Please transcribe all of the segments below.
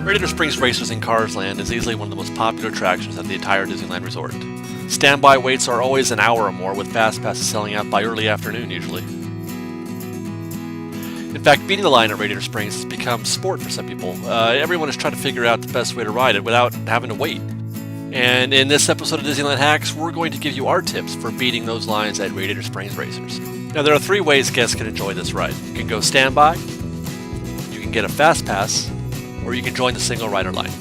Radiator Springs Racers in Cars Land is easily one of the most popular attractions at the entire Disneyland resort. Standby waits are always an hour or more, with fast passes selling out by early afternoon usually. In fact, beating the line at Radiator Springs has become sport for some people. Everyone is trying to figure out the best way to ride it without having to wait. And in this episode of Disneyland Hacks, we're going to give you our tips for beating those lines at Radiator Springs Racers. Now, there are three ways guests can enjoy this ride. You can go standby, you can get a fast pass, or you can join the single rider line.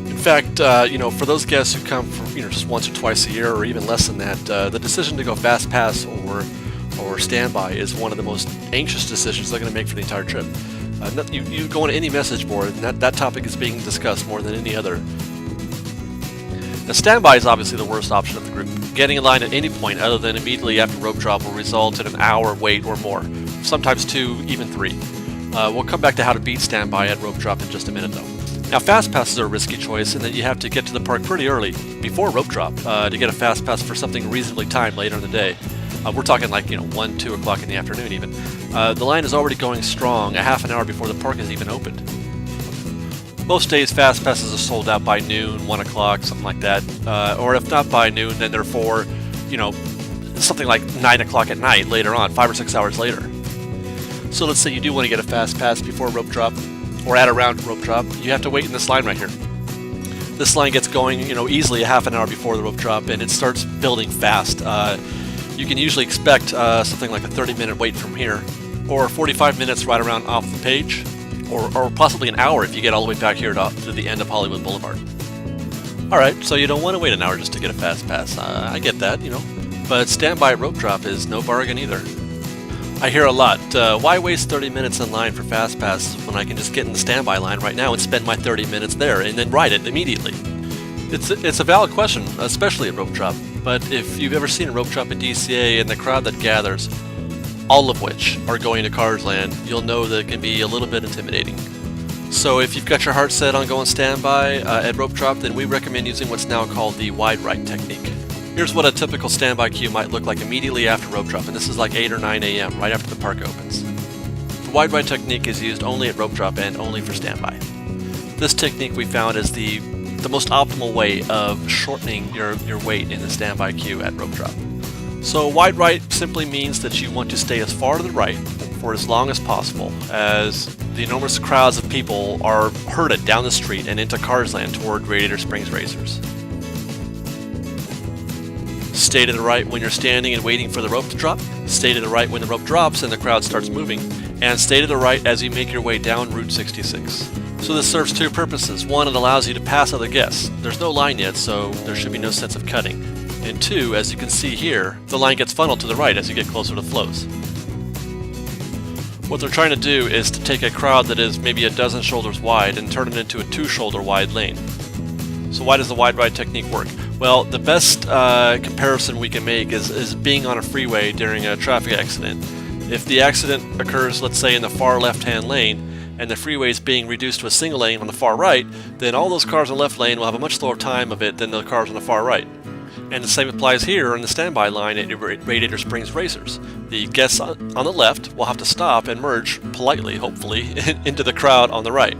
In fact, for those guests who come for just once or twice a year, or even less than that, the decision to go fast pass or standby is one of the most anxious decisions they're going to make for the entire trip. You go on any message board, and that topic is being discussed more than any other. Now, standby is obviously the worst option of the group. Getting in line at any point other than immediately after rope drop will result in an hour wait or more, sometimes 2, even 3. We'll come back to how to beat standby at rope drop in just a minute though. Now, fast passes are a risky choice in that you have to get to the park pretty early, before rope drop, to get a fast pass for something reasonably timed later in the day. We're talking like 1, 2 o'clock in the afternoon even. The line is already going strong a half an hour before the park is even opened. Most days fast passes are sold out by noon, 1 o'clock, something like that. Or if not by noon, then they're for, something like 9 o'clock at night later on, 5 or 6 hours later. So let's say you do want to get a fast pass before rope drop, or at around rope drop, you have to wait in this line right here. This line gets going, easily a half an hour before the rope drop, and it starts building fast. You can usually expect something like a 30-minute wait from here, or 45 minutes right around off the page, or possibly an hour if you get all the way back here to the end of Hollywood Boulevard. Alright, so you don't want to wait an hour just to get a fast pass. I get that, but standby at rope drop is no bargain either. I hear a lot, why waste 30 minutes in line for fast passes when I can just get in the standby line right now and spend my 30 minutes there and then ride it immediately? It's a valid question, especially at rope drop, but if you've ever seen a rope drop at DCA and the crowd that gathers, all of which are going to Cars Land, you'll know that it can be a little bit intimidating. So if you've got your heart set on going standby at rope drop, then we recommend using what's now called the wide right technique. Here's what a typical standby queue might look like immediately after rope drop, and this is like 8 or 9 a.m., right after the park opens. The wide right technique is used only at rope drop and only for standby. This technique we found is the most optimal way of shortening your wait in the standby queue at rope drop. So wide right simply means that you want to stay as far to the right for as long as possible as the enormous crowds of people are herded down the street and into Cars Land toward Radiator Springs Racers. Stay to the right when you're standing and waiting for the rope to drop, stay to the right when the rope drops and the crowd starts moving, and stay to the right as you make your way down Route 66. So this serves two purposes. One, it allows you to pass other guests. There's no line yet, so there should be no sense of cutting. And two, as you can see here, the line gets funneled to the right as you get closer to flows. What they're trying to do is to take a crowd that is maybe a dozen shoulders wide and turn it into a 2-shoulder wide lane. So why does the wide right technique work? Well, the best comparison we can make is being on a freeway during a traffic accident. If the accident occurs, let's say, in the far left-hand lane, and the freeway is being reduced to a single lane on the far right, then all those cars in the left lane will have a much slower time of it than the cars on the far right. And the same applies here in the standby line at Radiator Springs Racers. The guests on the left will have to stop and merge, politely, hopefully, into the crowd on the right.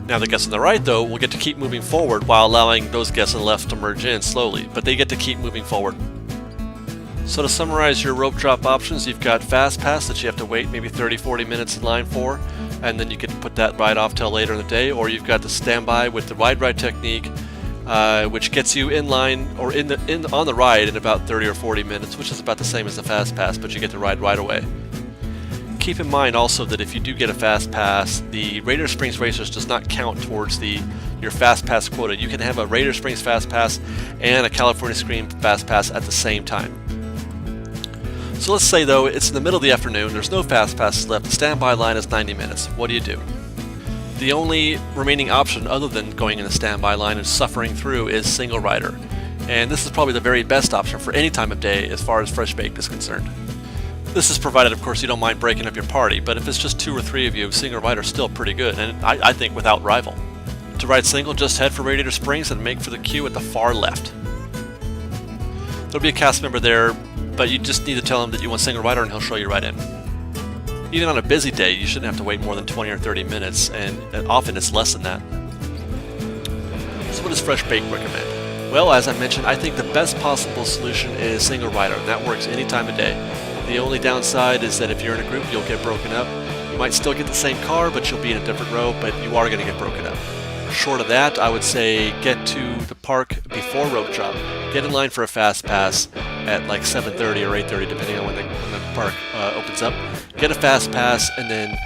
Now the guests on the right, though, will get to keep moving forward while allowing those guests on the left to merge in slowly, but they get to keep moving forward. So to summarize your rope drop options, you've got fast pass that you have to wait maybe 30-40 minutes in line for, and then you get to put that ride off till later in the day, or you've got the standby with the wide right technique, which gets you in line or on the ride in about 30 or 40 minutes, which is about the same as the fast pass, but you get to ride right away. Keep in mind also that if you do get a fast pass, the Radiator Springs Racers does not count towards your fast pass quota. You can have a Radiator Springs fast pass and a California Scream fast pass at the same time. So let's say though it's in the middle of the afternoon, there's no fast passes left, the standby line is 90 minutes. What do? The only remaining option other than going in the standby line and suffering through is single rider. And this is probably the very best option for any time of day as far as Fresh Baked is concerned. This is provided, of course, you don't mind breaking up your party, but if it's just 2 or 3 of you, single rider is still pretty good, and I think without rival. To ride single, just head for Radiator Springs and make for the queue at the far left. There'll be a cast member there, but you just need to tell him that you want single rider and he'll show you right in. Even on a busy day, you shouldn't have to wait more than 20 or 30 minutes, and often it's less than that. Fresh Bake recommend? Well, as I mentioned, I think the best possible solution is single rider, and that works any time of day. The only downside is that if you're in a group, you'll get broken up. You might still get the same car, but you'll be in a different row, but you are going to get broken up. Short of that, I would say get to the park before rope drop. Get in line for a fast pass at like 7:30 or 8:30, depending on when the park opens up. Get a fast pass, and then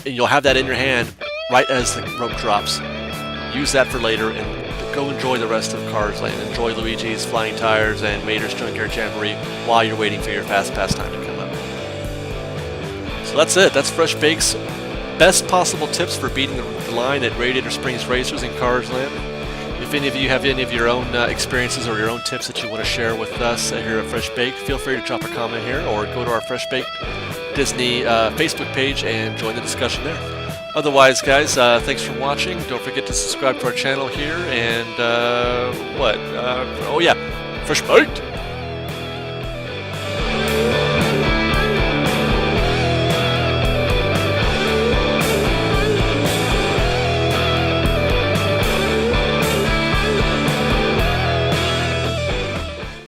you'll have that in your hand right as the rope drops. Use that for later, and go enjoy the rest of Cars Land. Enjoy Luigi's Flying Tires and Mater's Junkyard Jamboree while you're waiting for your fast pass time to come up. So that's it. That's Fresh Bake's best possible tips for beating the line at Radiator Springs Racers in Cars Land. If any of you have any of your own experiences or your own tips that you want to share with us here at Fresh Bake, feel free to drop a comment here or go to our Fresh Bake Disney Facebook page and join the discussion there. Otherwise, guys, thanks for watching. Don't forget to subscribe to our channel here. And oh yeah, Fresh Baked!